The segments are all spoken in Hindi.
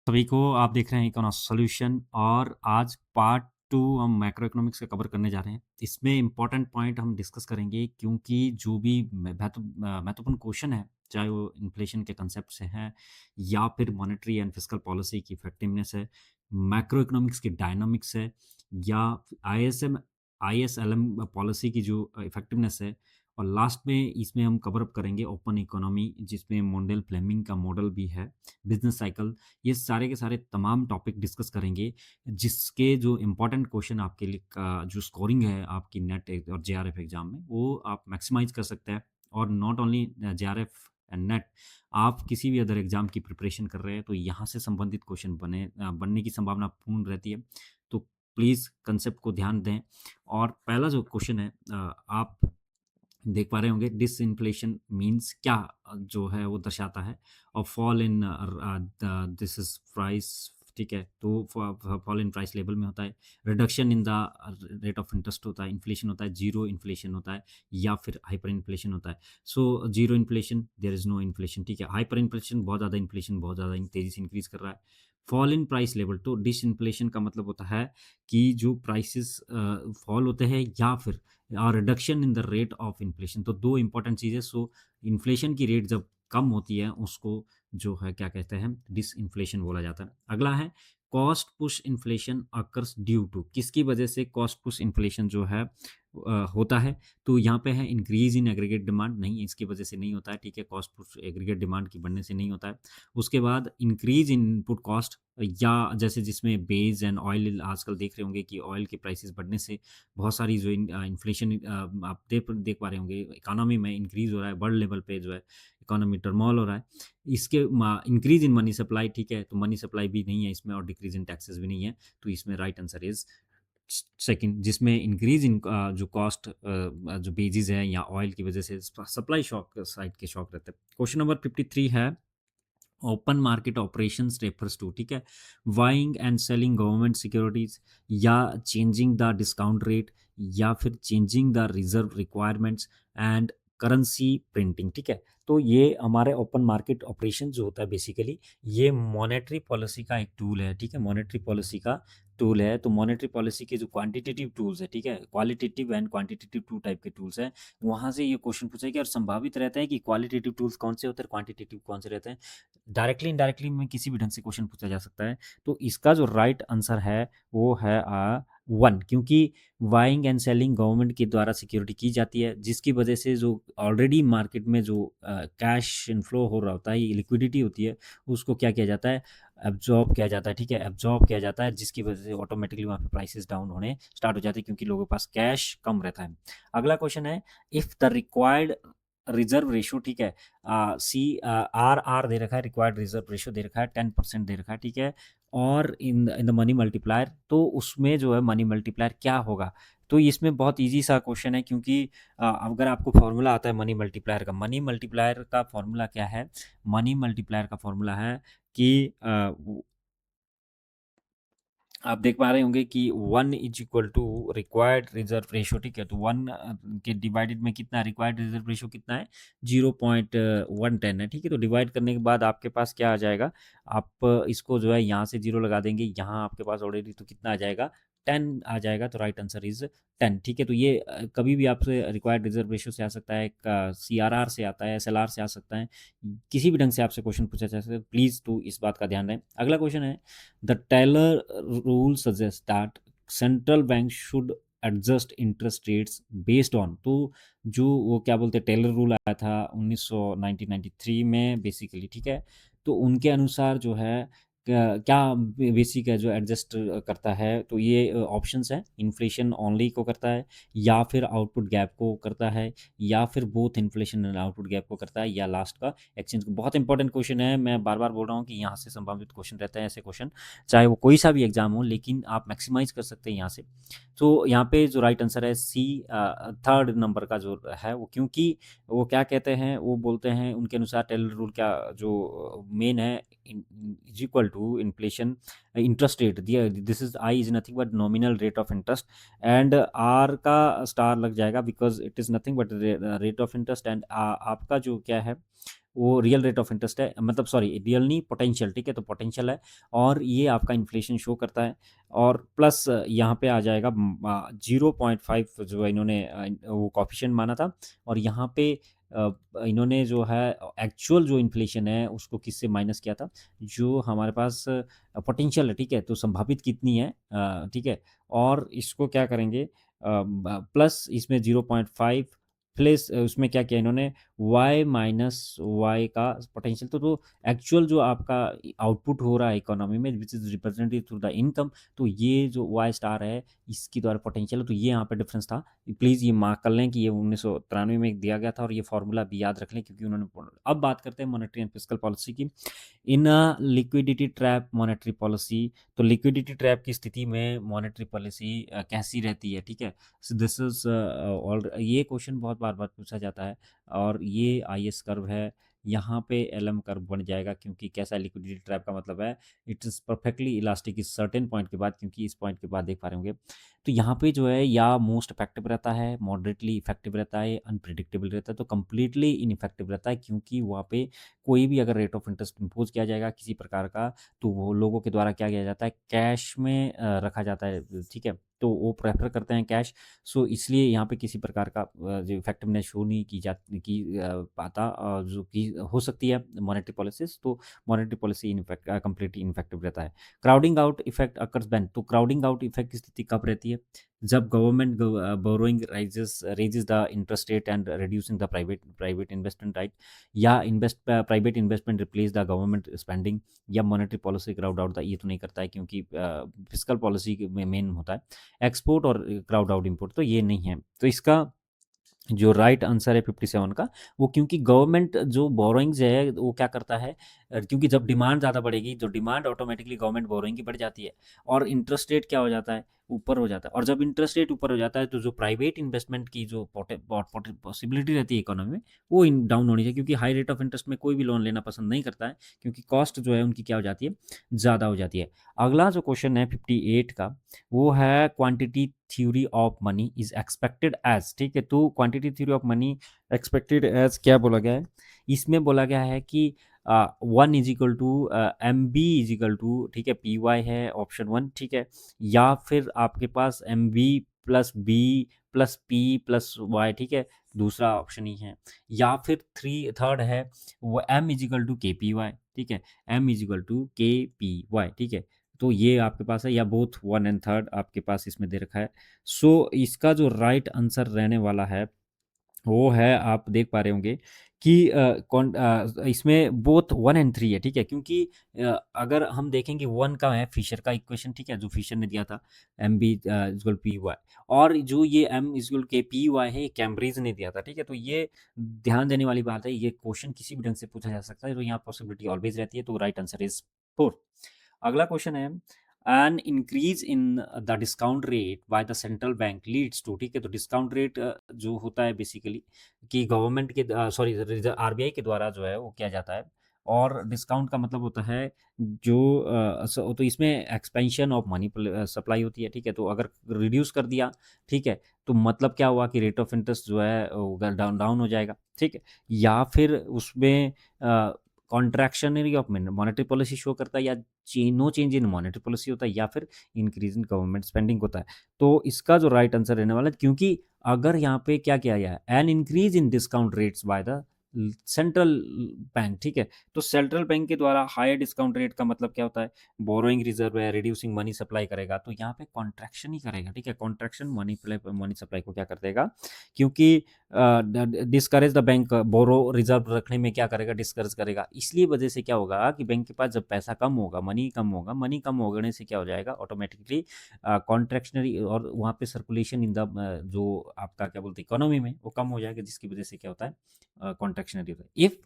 सभी को आप देख रहे हैं इकोनॉमिक्स सॉल्यूशन और आज पार्ट 2 हम मैक्रो इकोनॉमिक्स का कवर करने जा रहे हैं। इसमें इम्पोर्टेंट पॉइंट हम डिस्कस करेंगे क्योंकि जो भी महत्वपूर्ण क्वेश्चन है, चाहे वो इन्फ्लेशन के कांसेप्ट से हैं या फिर मॉनेटरी एंड फिस्कल पॉलिसी की इफेक्टिवनेस है, मैक्रो इकोनॉमिक्स की डायनामिक्स है या आईएसएलएम पॉलिसी की जो इफेक्टिवनेस है और लास्ट में इसमें हम कवर अप करेंगे ओपन इकोनॉमी जिसमें मोंडेल फ्लेमिंग का मॉडल भी है, बिज़नेस साइकिल ये सारे के सारे तमाम टॉपिक डिस्कस करेंगे, जिसके जो इम्पोर्टेंट क्वेश्चन आपके लिए का जो स्कोरिंग है आपकी नेट और जेआरएफ एग्ज़ाम में, वो आप मैक्सिमाइज़ कर सकते हैं और not only JRF and net, आप किसी भी अदर एग्ज़ाम की प्रिपरेशन कर रहे हैं, तो यहाँ से संबंधित क्वेश्चन बनने की संभावना पूर्ण रहती है। तो प्लीज़ कांसेप्ट को ध्यान दें और पहला जो क्वेश्चन है आप देख पा रहे होंगे डिसइन्फ्लेशन मीन्स क्या जो है वो दर्शाता है और fall in this is price ठीक है तो फॉल इन प्राइस लेवल में होता है reduction in the rate of interest होता है इन्फ्लेशन होता है जीरो इन्फ्लेशन होता है या फिर हाइपर इन्फ्लेशन होता है so zero inflation there is no inflation ठीक है हाइपर इन्फ्लेशन बहुत ज़्यादा इन्फ्लेशन बहुत ज़्यादा तेज़ी से इंक्रीज कर रहा है फॉल इन प्राइस लेवल तो डिसइन्फ्लेशन का मतलब होता है कि जो प्राइसेस फॉल होते हैं या फिर और reduction in the rate of inflation तो दो इंपॉर्टेंट चीज़ें सो इन्फ्लेशन की रेट जब कम होती है उसको जो है क्या कहते हैं डिसइन्फ्लेशन बोला जाता है अगला है cost push inflation occurs due to किसकी वजह से कॉस्ट पुश इन्फ्लेशन जो है होता है तो यहाँ पे है इंक्रीज इन एग्रीगेट डिमांड नहीं इसकी वजह से नहीं होता है ठीक है कॉस्ट पुश एग्रीगेट डिमांड की बढ़ने से नहीं होता है उसके बाद इंक्रीज इन इनपुट कॉस्ट या जैसे जिसमें बेस एंड ऑयल आजकल देख रहे होंगे कि ऑयल के प्राइसेस बढ़ने से बहुत सारी जो इन्फ्लेशन आप देख पा रहे होंगे इकोनॉमी में इंक्रीज हो रहा है वर्ल्ड लेवल पे जो है इकोनॉमी टर्मोल हो रहा है इसके इंक्रीज इन मनी सप्लाई ठीक है तो मनी सप्लाई भी नहीं है इसमें और डिक्रीज इन टैक्सेस भी नहीं है तो इसमें राइट आंसर इज सेकंड जिसमें इंक्रीज इन जो कॉस्ट जो बेजिस है या ऑयल की वजह से सप्लाई शॉक साइड के शॉक रहते हैं क्वेश्चन नंबर 53 है open market operations refers to ठीक है buying and selling government securities या चेंजिंग द डिस्काउंट रेट या फिर changing the reserve requirements and currency printing ठीक है तो ये हमारे ओपन मार्केट ऑपरेशन जो होता है बेसिकली ये मॉनेटरी पॉलिसी का एक टूल है ठीक है मॉनेटरी पॉलिसी का टूल है तो मॉनेटरी पॉलिसी के जो क्वांटिटेटिव टूल्स है ठीक है qualitative and quantitative two type के टूल्स हैं वहाँ से ये क्वेश्चन पूछेगा और संभावित रहता है कि क्वालिटेटिव टूल्स कौन से होते हैं क्वांटिटेटिव कौन से रहते हैं डायरेक्टली इनडायरेक्टली में किसी भी ढंग से क्वेश्चन पूछा जा सकता है तो इसका जो राइट आंसर है वो है वन क्योंकि बाइंग एंड सेलिंग गवर्नमेंट के द्वारा सिक्योरिटी की जाती है जिसकी वजह से जो ऑलरेडी मार्केट में जो कैश इनफ्लो हो रहा होता है ये लिक्विडिटी होती है उसको क्या किया जाता है एब्जॉर्ब किया जाता है ठीक है एब्जॉर्ब किया जाता है जिसकी वजह से ऑटोमेटिकली वहाँ पे प्राइसेस डाउन होने स्टार्ट हो जाते हैं क्योंकि लोगों के पास कैश कम रहता है अगला क्वेश्चन है if the required reserve ratio ठीक है सी आर दे रखा है रिक्वायर्ड रिजर्व रेशो दे रखा है 10% दे रखा है ठीक है और इन द मनी मल्टीप्लायर तो उसमें जो है मनी मल्टीप्लायर क्या होगा तो इसमें बहुत इजी सा क्वेश्चन है क्योंकि अगर आपको फॉर्मूला आता है मनी मल्टीप्लायर का फॉर्मूला क्या है मनी मल्टीप्लायर का फॉर्मूला है कि आप देख पा रहे होंगे कि 1 is equal to required reserve ratio ठीक है तो 1 के डिवाइडेड में कितना रिक्वायर्ड रिजर्व रेशो कितना है 0.110 है ठीक है तो डिवाइड करने के बाद आपके पास क्या आ जाएगा आप इसको जो है यहाँ से 0 लगा देंगे यहाँ आपके पास ऑलरेडी तो कितना आ जाएगा 10 आ जाएगा तो राइट आंसर इज 10 ठीक है तो ये कभी भी आपसे रिक्वायर्ड रिजर्व रेशो से आ सकता है CRR से आता है SLR से आ सकता है किसी भी ढंग से आपसे क्वेश्चन पूछा जा सकता है प्लीज़ तो इस बात का ध्यान रहे अगला क्वेश्चन है The Taylor rule suggests that central bank should adjust interest rates based on तो जो वो क्या बोलते हैं टेलर रूल आया था 1993 में बेसिकली ठीक है तो उनके अनुसार जो है क्या बेसिक है जो एडजस्ट करता है तो ये ऑप्शंस है इन्फ्लेशन ओनली को करता है या फिर आउटपुट गैप को करता है या फिर both inflation and output gap को करता है या लास्ट का एक्सचेंज को बहुत इंपॉर्टेंट क्वेश्चन है मैं बार बार बोल रहा हूँ कि यहाँ से संभावित क्वेश्चन रहता है ऐसे क्वेश्चन चाहे वो कोई सा भी एग्जाम हो लेकिन आप मैक्सिमाइज कर सकते हैं यहाँ से तो यहाँ पे जो राइट आंसर है सी थर्ड नंबर का जो है वो क्योंकि वो क्या कहते हैं वो बोलते हैं उनके अनुसार टेलर रूल क्या जो मेन है is equal to inflation interest rate this is I is nothing but nominal rate of interest and R का स्टार लग जाएगा because it is nothing but rate of interest and आपका जो क्या है वो रियल रेट ऑफ इंटरेस्ट है, मतलब सॉरी रियल नहीं, पोटेंशियल, ठीक है, तो पोटेंशियल है, और ये आपका इन्फ्लेशन शो करता है। और प्लस यहाँ पे आ जाएगा 0.5 जो इन्होंने वो कॉफिशिएंट माना था, और यहाँ पे अ, इन्होंने जो है एक्चुअल जो इन्फ्लेशन है उसको किससे माइनस किया था, जो हमारे पास पोटेंशियल है, ठीक है, तो संभावित कितनी है, ठीक है, और इसको क्या करेंगे प्लस इसमें 0.5 प्लस उसमें क्या किया इन्होंने, y माइनस वाई का पोटेंशियल, तो एक्चुअल जो आपका आउटपुट हो रहा है इकोनॉमी में which is represented through the income, तो ये जो वाई स्टार है इसकी द्वारा पोटेंशियल है, तो ये यहाँ पे डिफरेंस था। प्लीज़ ये मार्क कर लें कि ये 1993 में दिया गया था, और ये फार्मूला भी याद रख लें क्योंकि उन्होंने अब बात करते हैं मॉनेटरी एंड फिस्कल पॉलिसी की। इन लिक्विडिटी ट्रैप मॉनेटरी पॉलिसी, तो लिक्विडिटी ट्रैप की स्थिति में मॉनेटरी पॉलिसी कैसी रहती है, ठीक है, दिस इज ऑल, ये क्वेश्चन बहुत बार बार पूछा जाता है, और ये आईएस कर्व है, यहाँ पे एलएम कर्व बन जाएगा, क्योंकि कैसा लिक्विडिटी ट्रैप का मतलब है इट इज़ परफेक्टली इलास्टिक इस सर्टेन पॉइंट के बाद, क्योंकि इस पॉइंट के बाद देख पा रहे होंगे, तो यहाँ पे जो है या मोस्ट इफेक्टिव रहता है, मॉडरेटली इफेक्टिव रहता है, अनप्रिडिक्टेबल रहता है, तो कम्प्लीटली इनइफेक्टिव रहता है, क्योंकि वहाँ पे कोई भी अगर रेट ऑफ इंटरेस्ट इम्पोज किया जाएगा किसी प्रकार का, तो वो लोगों के द्वारा क्या किया जाता है, कैश में रखा जाता है, ठीक है, तो वो प्रेफर करते हैं कैश। सो इसलिए यहाँ पे किसी प्रकार का जो इफेक्टिवनेस शो नहीं की जा की पाता, जो कि हो सकती है मॉनेटरी पॉलिसीज, तो monetary policy in fact completely ineffective रहता है। Crowding out effect occurs when, तो क्राउडिंग आउट इफेक्ट की स्थिति कब रहती है, जब government borrowing raises the interest rate and reducing the private investment, right, या private investment replace the government spending, या मॉनेटरी पॉलिसी क्राउड आउट, ये तो नहीं करता है क्योंकि फिस्कल पॉलिसी में मेन होता है एक्सपोर्ट और क्राउड आउट इंपोर्ट, तो ये नहीं है, तो इसका जो राइट आंसर है 57 का, वो क्योंकि गवर्नमेंट जो बोरोइंग्स है वो क्या करता है, क्योंकि जब डिमांड ज़्यादा बढ़ेगी, जो डिमांड ऑटोमेटिकली गवर्नमेंट बोरोइंग की बढ़ जाती है, और इंटरेस्ट रेट क्या हो जाता है, ऊपर हो जाता है, और जब इंटरेस्ट रेट ऊपर हो जाता है तो जो प्राइवेट इन्वेस्टमेंट की जो पॉसिबिलिटी रहती है इकोनॉमी में, वो डाउन होनी चाहिए, क्योंकि हाई रेट ऑफ इंटरेस्ट में कोई भी लोन लेना पसंद नहीं करता है, क्योंकि कॉस्ट जो है उनकी क्या हो जाती है, ज़्यादा हो जाती है। अगला जो क्वेश्चन है 58 का, वो है quantity theory of money is expected as, ठीक है, तो quantity theory of money expected as क्या बोला गया है, इसमें बोला गया है कि 1 = MB, ठीक है, PY है ऑप्शन 1, ठीक है, या फिर आपके पास MB+B+P+Y, ठीक है, दूसरा ऑप्शन ही है, या फिर थर्ड है वो M=KPY, ठीक है, M=KPY, ठीक है, तो ये आपके पास है, या बोथ 1 एंड थर्ड आपके पास इसमें दे रखा है। सो इसका जो राइट आंसर रहने वाला है वो है, आप देख पा रहे होंगे कि इसमें बोथ 1 एंड 3 है, ठीक है, क्योंकि अगर हम देखेंगे 1 का है फिशर का इक्वेशन, ठीक है, जो फिशर ने दिया था MB=PY, और जो ये M=KPY है ये कैम्ब्रिज ने दिया था, ठीक है, तो ये ध्यान देने वाली बात है, ये क्वेश्चन किसी भी ढंग से पूछा जा सकता है, तो यहाँ पॉसिबिलिटी ऑलवेज रहती है, तो राइट आंसर इज 4। अगला क्वेश्चन है an increase in the discount rate by the central bank leads to, ठीक है, तो डिस्काउंट रेट जो होता है बेसिकली कि गवर्नमेंट के सॉरी आरबीआई के द्वारा जो है वो किया जाता है, और डिस्काउंट का मतलब होता है जो तो इसमें एक्सपेंशन ऑफ मनी सप्लाई होती है, ठीक है, तो अगर रिड्यूस कर दिया, ठीक है, तो मतलब क्या हुआ कि रेट ऑफ इंटरेस्ट जो है वो डाउन डाउन हो जाएगा, ठीक है, या फिर उसमें contractionary of monetary policy show करता है, या no change in monetary policy होता है, या फिर इंक्रीज इन गवर्नमेंट स्पेंडिंग होता है, तो इसका जो राइट आंसर रहने वाला है, क्योंकि अगर यहाँ पे क्या किया गया है an increase in discount rates bye the central bank, ठीक है, तो सेंट्रल बैंक के द्वारा हायर डिस्काउंट रेट का मतलब क्या होता है, बोरोइंग रिजर्व है, रिड्यूसिंग मनी सप्लाई करेगा, तो यहाँ पे कॉन्ट्रैक्शन ही करेगा, ठीक है, कॉन्ट्रैक्शन मनी सप्लाई को क्या कर देगा, क्योंकि discourage the bank borrow reserve रखने में क्या करेगा, डिस्करेज करेगा, इसलिए वजह से क्या होगा कि बैंक के पास जब पैसा कम होगा, मनी कम होने से क्या हो जाएगा ऑटोमेटिकली कॉन्ट्रैक्शनरी, और वहाँ पे सर्कुलेशन इन द जो आपका क्या बोलते हैं इकोनॉमी में वो कम हो जाएगा, जिसकी वजह से क्या होता है कॉन्ट्रैक्शनरी होता है। If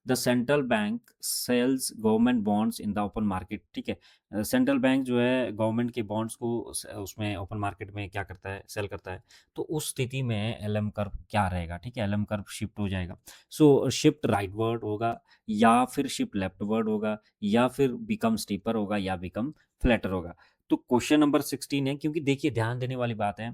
the central bank sells government bonds in the open market, ठीक है, सेंट्रल बैंक जो है गवर्नमेंट के बॉन्ड्स को उसमें ओपन मार्केट में क्या करता है, सेल करता है, तो उस स्थिति में एलएम कर्व क्या रहेगा, ठीक है, एलएम कर्व शिफ्ट हो जाएगा, सो शिफ्ट राइटवर्ड होगा, या फिर शिफ्ट लेफ्टवर्ड होगा, या फिर बिकम स्टीपर होगा, या बिकम फ्लैटर होगा, तो क्वेश्चन नंबर 16 है, क्योंकि देखिए ध्यान देने वाली बात है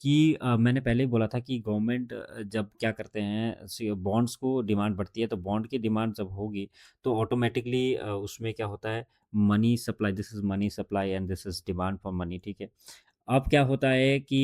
कि मैंने पहले ही बोला था कि गवर्नमेंट जब क्या करते हैं बॉन्ड्स को डिमांड बढ़ती है, तो बॉन्ड की डिमांड जब होगी तो ऑटोमेटिकली उसमें क्या होता है, money supply, this is money supply and this is demand for money, ठीक है। अब क्या होता है कि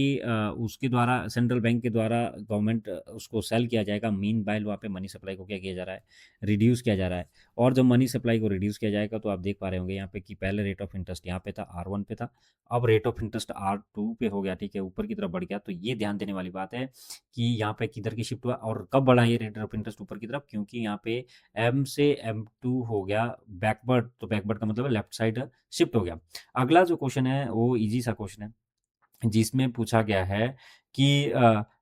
उसके द्वारा सेंट्रल बैंक के द्वारा गवर्नमेंट उसको सेल किया जाएगा, मीन वाइल वहाँ पे मनी सप्लाई को क्या किया जा रहा है, रिड्यूस किया जा रहा है। और जब मनी सप्लाई को रिड्यूस किया जाएगा तो आप देख पा रहे होंगे यहाँ पे कि पहले रेट ऑफ इंटरेस्ट यहाँ पे था R1 पे था, अब रेट ऑफ इंटरेस्ट R2 पे हो गया, ठीक है, ऊपर की तरफ बढ़ गया। तो ये ध्यान देने वाली बात है कि यहाँ पे किधर की शिफ्ट हुआ और कब बढ़ा ये रेट ऑफ इंटरेस्ट ऊपर की तरफ, क्योंकि यहाँ पे M से M2 हो गया बैकवर्ड, तो बैकवर्ड का मतलब लेफ्ट साइड शिफ्ट हो गया। अगला जो क्वेश्चन है वो इजी सा क्वेश्चन है, जिसमें पूछा गया है कि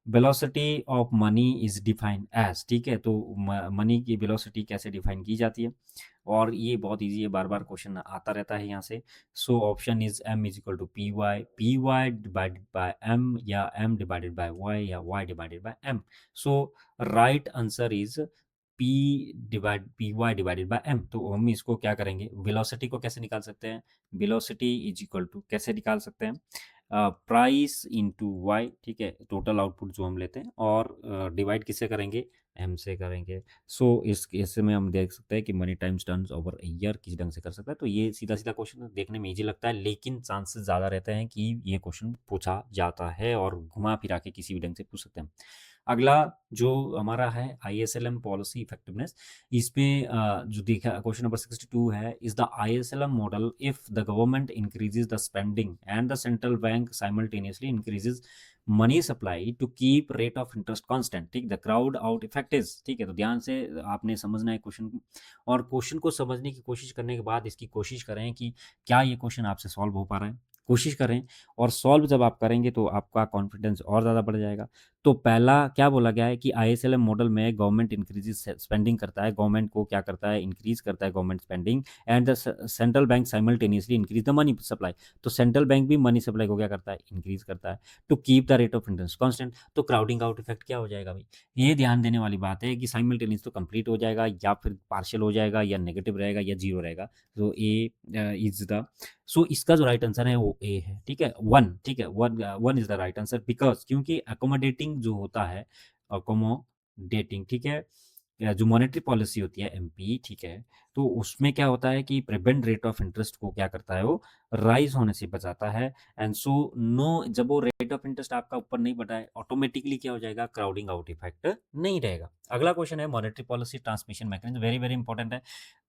velocity of money is defined as, ठीक है, तो मनी की वेलोसिटी कैसे डिफाइन की जाती है, और ये बहुत इजी है, बार बार क्वेश्चन आता रहता है यहाँ से। So option is M is equal to P Y divided by M, या M डिवाइडेड बाय Y, या Y divided by M। So right answer is P Y divided by M। तो हम इसको क्या करेंगे, वेलोसिटी को कैसे निकाल सकते हैं, वेलोसिटी इज इक्वल टू कैसे निकाल सकते हैं, प्राइस इंटू वाई, ठीक है, टोटल आउटपुट जो हम लेते हैं, और डिवाइड किससे करेंगे, M से करेंगे। सो इस केस में हम देख सकते हैं कि money times turns over year किस ढंग से कर सकता है। तो ये सीधा सीधा क्वेश्चन देखने में इजी लगता है, लेकिन चांसेस ज़्यादा रहते हैं कि ये क्वेश्चन पूछा जाता है और घुमा फिरा के किसी भी ढंग से पूछ सकते हैं। अगला जो हमारा है ISLM पॉलिसी इफेक्टिवनेस, इसमें जो देखा क्वेश्चन नंबर 62 है, is the ISLM model if the government increases the spending and the central bank simultaneously increases money supply to keep rate of interest constant, ठीक, the crowd out effect is, ठीक है। तो ध्यान से आपने समझना है क्वेश्चन को, और क्वेश्चन को समझने की कोशिश करने के बाद इसकी कोशिश करें कि क्या ये क्वेश्चन आपसे सॉल्व हो पा रहा है, कोशिश करें, और सॉल्व जब आप करेंगे तो आपका कॉन्फिडेंस और ज़्यादा बढ़ जाएगा। तो पहला क्या बोला गया है कि ISLM मॉडल में गवर्नमेंट इंक्रीजेस स्पेंडिंग करता है, गवर्नमेंट को क्या करता है, इंक्रीज करता है government spending, and the central bank simultaneously increase the money supply. तो सेंट्रल बैंक भी मनी सप्लाई को क्या करता है, इंक्रीज करता है, to keep the rate of interest constant. तो क्राउडिंग आउट इफेक्ट क्या हो जाएगा भाई, ये ध्यान देने वाली बात है कि साइमल्टेनियस तो कंप्लीट हो जाएगा, या फिर पार्शियल हो जाएगा, या नेगेटिव रहेगा, या जीरो रहेगा। तो ए इज द, सो इसका जो राइट आंसर है वो ए है, ठीक है, वन, ठीक है, one is the right answer, because क्योंकि अकोमोडेटिंग जो होता है, अकोमोडेटिंग, ठीक है, या जो मॉनेटरी पॉलिसी होती है MP, ठीक है, तो उसमें क्या होता है कि प्रिवेंट रेट ऑफ इंटरेस्ट को क्या करता है, वो राइज होने से बचाता है। एंड सो नो, जब वो रेट ऑफ इंटरेस्ट आपका ऊपर नहीं बढ़ा है, ऑटोमेटिकली क्या हो जाएगा, क्राउडिंग आउट इफेक्ट नहीं रहेगा। अगला क्वेश्चन है monetary policy transmission mechanism, very very important है।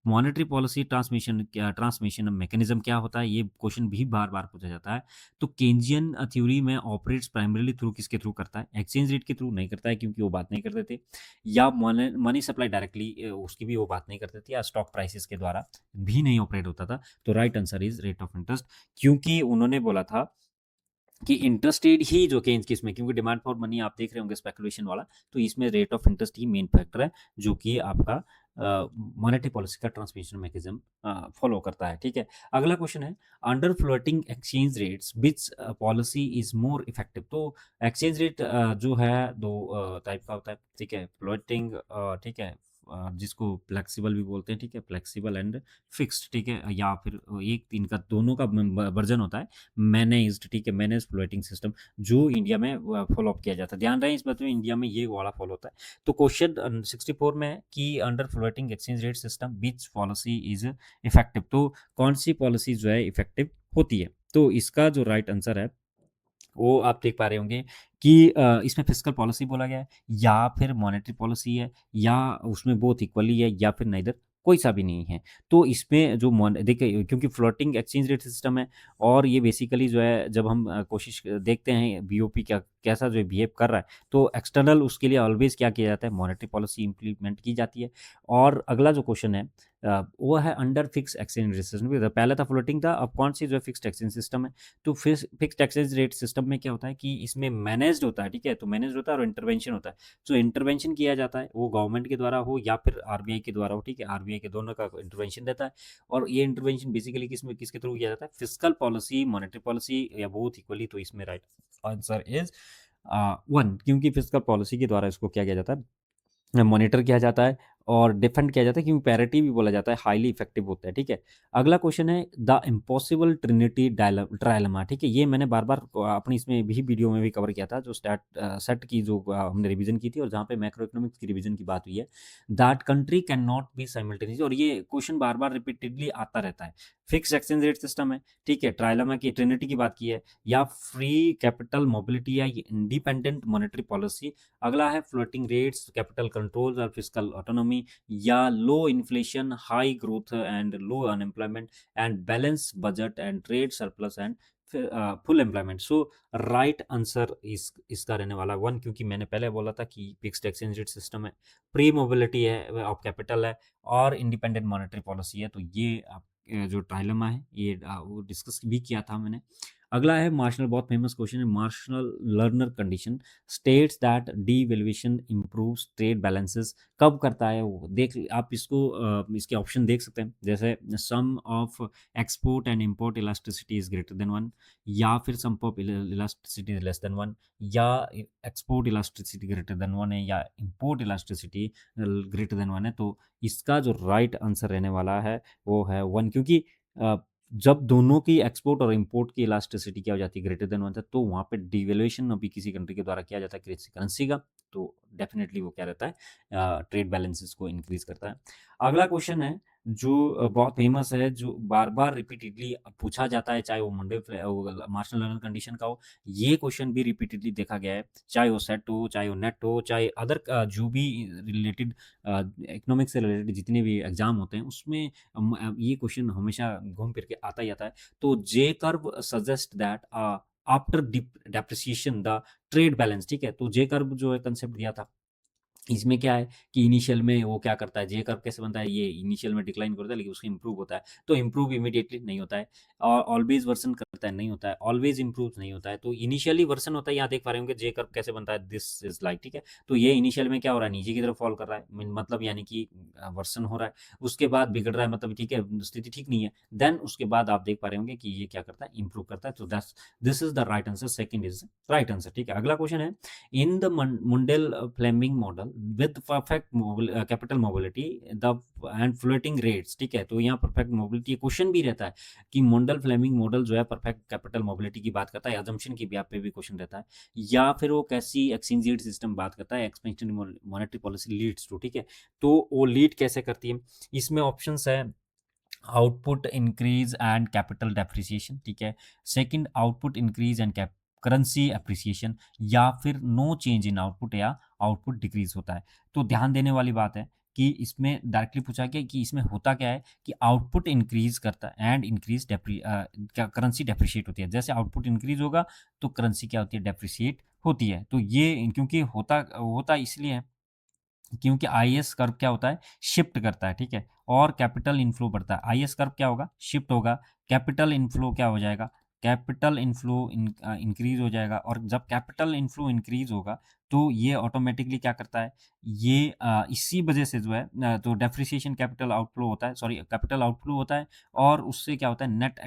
मॉनेटरी पॉलिसी ट्रांसमिशन मैकेनिज्म क्या होता है, ये क्वेश्चन भी बार बार पूछा जाता है। तो केंजियन थ्योरी में ऑपरेट्स प्राइमरीली थ्रू किसके थ्रू करता है, एक्सचेंज रेट के थ्रू नहीं करता है, क्योंकि वो बात नहीं करते थे, या मनी सप्लाई डायरेक्टली उसकी भी वो बात नहीं करते थे, या स्टॉक प्राइसेस के द्वारा भी नहीं ऑपरेट होता था। तो right answer is rate of interest, क्योंकि उन्होंने बोला था कि इंटरेस्ट रेट ही जो कि इसमें, क्योंकि डिमांड फॉर मनी आप देख रहे होंगे स्पेकुलेशन वाला, तो इसमें rate of interest he main factor है जो कि आपका मॉनेटरी पॉलिसी का ट्रांसमिशन मैकेनिज्म फॉलो करता है, ठीक है। अगला क्वेश्चन है under floating exchange rates which policy is more effective. तो एक्सचेंज रेट जो है दो टाइप का होता है, ठीक है, फ्लोटिंग, ठीक है, जिसको फ्लेक्सिबल भी बोलते हैं, ठीक है, फ्लेक्सिबल एंड फिक्स्ड, ठीक है, या फिर एक इनका दोनों का वर्जन होता है मैनेज्ड, ठीक है, मैनेज फ्लोटिंग सिस्टम, जो इंडिया में फॉलो अप किया जाता है। ध्यान रहे इस बात में, इंडिया में ये वाला फॉलो होता है। तो क्वेश्चन 64 में है कि under floating exchange rate system which policy is effective, तो कौन सी पॉलिसी जो है इफेक्टिव होती है। तो इसका जो राइट आंसर है वो आप देख पा रहे होंगे कि इसमें फिस्कल पॉलिसी बोला गया है, या फिर मॉनेटरी पॉलिसी है, या उसमें बोथ इक्वली है, या फिर नाइदर, कोई सा भी नहीं है। तो इसमें जो देखिए, क्योंकि फ्लोटिंग एक्सचेंज रेट सिस्टम है, और ये बेसिकली जो है जब हम कोशिश देखते हैं BOP क्या कैसा जो बिहेव कर रहा है, तो एक्सटर्नल उसके लिए ऑलवेज क्या किया जाता है, मॉनेटरी पॉलिसी इंप्लीमेंट की जाती है। और अगला जो क्वेश्चन है वो है under fix exchange rate system, पहला था फ्लोटिंग था, अब कौन सी जो है फिक्स्ड एक्सचेंज सिस्टम है। तो फिक्स्ड एक्सचेंज रेट सिस्टम में क्या होता है कि इसमें मैनेज्ड होता है, ठीक है, तो मैनेज्ड होता है और इंटरवेंशन होता है। जो इंटरवेंशन किया जाता है वो गवर्नमेंट के द्वारा हो या फिर RBI के द्वारा हो, ठीक है, RBI के दोनों का इंटरवेंशन रहता है। और ये इंटरवेंशन बेसिकली किसके थ्रू किया जाता है, फिजिकल पॉलिसी, मॉनेटरी पॉलिसी, या बोथ इक्वली। तो इसमें राइट आंसर इज 1, क्योंकि फिजिकल पॉलिसी के द्वारा इसको क्या किया जाता है, मॉनिटर किया जाता है, और डिफेंड किया जाता है, क्योंकि पैरिटी भी बोला जाता है, हाईली इफेक्टिव होता है, ठीक है। अगला क्वेश्चन है द इम्पॉसिबल ट्रिनिटी ट्रायलमा, ठीक है। ये मैंने बार बार अपनी इसमें भी वीडियो में भी कवर किया था, जो सेट की जो हमने रिवीजन की थी, और जहाँ पे मैक्रो इकोनॉमिक्स की रिवीजन की बात हुई है, that country can not be simultaneous, और ये क्वेश्चन बार बार रिपीटेडली आता रहता है। फिक्स एक्सचेंज रेट सिस्टम है, ठीक है, ट्रायलमा की ट्रिनिटी की बात की है, या फ्री कैपिटल मोबिलिटी, या इंडिपेंडेंट मॉनेटरी पॉलिसी। अगला है फ्लोटिंग रेट्स, कैपिटल कंट्रोल और फिस्कल ऑटोनॉमी, या low inflation, high growth and low unemployment, and balance budget and trade surplus and full employment. So right answer इसका रहने वाला वन, क्योंकि मैंने पहले बोला था कि फिक्स्ड एक्सचेंज रेट सिस्टम है, प्री मोबिलिटी है ऑफ कैपिटल है, और इंडिपेंडेंट मॉनेटरी पॉलिसी है। तो ये जो ट्रायलेमा है, ये वो डिस्कस भी किया था मैंने। अगला है मार्शल, बहुत फेमस क्वेश्चन है, Marshall Lerner condition states that devaluation improves trade balances. कब करता है वो, देख आप इसको इसके ऑप्शन देख सकते हैं, जैसे sum of export and import elasticity is greater than one, या फिर sum of elasticity is less than one, या export elasticity greater than one है, या import elasticity greater than one है। तो इसका जो राइट आंसर रहने वाला है वो है वन, क्योंकि जब दोनों की एक्सपोर्ट और इंपोर्ट की इलास्टिसिटी क्या हो जाती है, ग्रेटर देन वन, तो वहाँ पे डिवेल्यूएशन अभी किसी कंट्री के द्वारा किया जाता है किसी करेंसी का, तो डेफिनेटली वो क्या रहता है, ट्रेड बैलेंसेस को इंक्रीज करता है। अगला क्वेश्चन है जो बहुत फेमस है, जो बार बार रिपीटेडली पूछा जाता है, चाहे वो मार्शल लर्नर कंडीशन का हो, ये क्वेश्चन भी रिपीटेडली देखा गया है, चाहे वो सेट हो, चाहे वो नेट हो, चाहे अदर जो भी रिलेटेड इकोनॉमिक्स से रिलेटेड जितने भी एग्जाम होते हैं, उसमें ये क्वेश्चन हमेशा घूम फिर के आता ही आता है। तो J curve suggest that after depreciation the trade balance, ठीक है। तो जे कर्व जो है कंसेप्ट दिया था, इसमें क्या है कि इनिशियल में वो क्या करता है, जे कर्व कैसे बनता है, ये इनिशियल में डिक्लाइन करता है, लेकिन उसका इंप्रूव होता है। तो इंप्रूव इमीडिएटली नहीं होता है, और ऑलवेज वर्सन करता है नहीं होता है, ऑलवेज इंप्रूव नहीं होता है। तो इनिशियली वर्सन होता है, यहाँ देख पा रहे होंगे जे कर्व कैसे बनता है, दिस इज लाइक, ठीक है। तो ये इनिशियल में क्या हो रहा है, नीचे की तरफ फॉल कर रहा है, मतलब यानी कि वर्सन हो रहा है, उसके बाद बिगड़ रहा है, मतलब ठीक है, स्थिति ठीक नहीं है, देन उसके बाद आप देख पा रहे होंगे कि ये क्या करता है, इंप्रूव करता है। तो this is the right answer, second is right answer, ठीक है। अगला क्वेश्चन है in the Mundell-Fleming model with perfect capital mobility the and floating rates, ठीक है। तो यहाँ परफेक्ट मोबिलिटी क्वेश्चन भी रहता है कि मुंडल फ्लेमिंग मॉडल जो है परफेक्ट कैपिटल मोबिलिटी की बात करता है, अजम्पशन की ब्याह पे भी क्वेश्चन रहता है, या फिर वो कैसी एक्सचेंज रेट सिस्टम बात करता है, expansion monetary policy leads to, ठीक है। तो वो लीड कैसे करती है, इसमें ऑप्शंस है output increase and capital depreciation, ठीक है। Second output increase and currency appreciation, या फिर नो चेंज इन आउटपुट, या आउटपुट डिक्रीज होता है। तो ध्यान देने वाली बात है कि इसमें डायरेक्टली पूछा गया कि इसमें होता क्या है कि आउटपुट इंक्रीज करता है एंड इंक्रीज करेंसी डेप्रिशिएट होती है। जैसे आउटपुट इंक्रीज होगा तो करेंसी क्या होती है, डेप्रिशिएट होती है। तो ये क्योंकि होता होता इसलिए है क्योंकि आईएस कर्व क्या होता है, शिफ्ट करता है, ठीक है, और कैपिटल इनफ्लो बढ़ता है। आईएस कर्व क्या होगा, शिफ्ट होगा, कैपिटल इनफ्लो क्या हो जाएगा, कैपिटल इनफ्लो इंक्रीज हो जाएगा। और जब कैपिटल इनफ्लो इंक्रीज होगा तो ये ऑटोमेटिकली क्या करता है, ये इसी वजह से जो है तो डेप्रिसिएशन कैपिटल आउटफ्लो होता है, सॉरी कैपिटल आउटफ्लो होता है, और उससे क्या होता है, नेट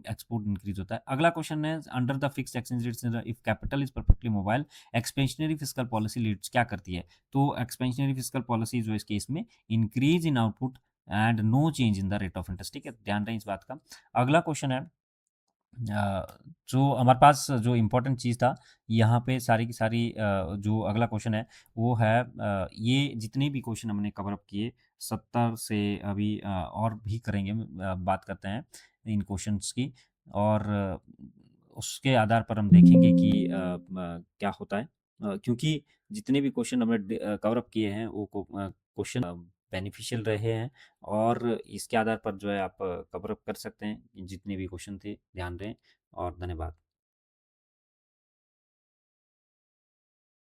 एक्सपोर्ट इंक्रीज होता है। अगला क्वेश्चन है under the fixed exchange rate if capital is perfectly mobile expansionary fiscal policy leads क्या करती है। तो एक्सपेंशनरी फिस्कल पॉलिसी जो इस केस में increase in output and no change in the rate of interest, ठीक है, ध्यान रहे इस बात का। अगला क्वेश्चन है जो हमारे पास जो इम्पोर्टेंट चीज़ था यहाँ पे सारी की सारी जो अगला क्वेश्चन है वो है ये जितने भी क्वेश्चन हमने कवर अप किए 70 से अभी और भी करेंगे, बात करते हैं इन क्वेश्चंस की, और उसके आधार पर हम देखेंगे कि क्या होता है, क्योंकि जितने भी क्वेश्चन हमने कवर अप किए हैं वो क्वेश्चन बेनिफिशियल रहे हैं, और इसके आधार पर जो है आप कवर अप कर सकते हैं जितने भी क्वेश्चन थे। ध्यान दें और धन्यवाद।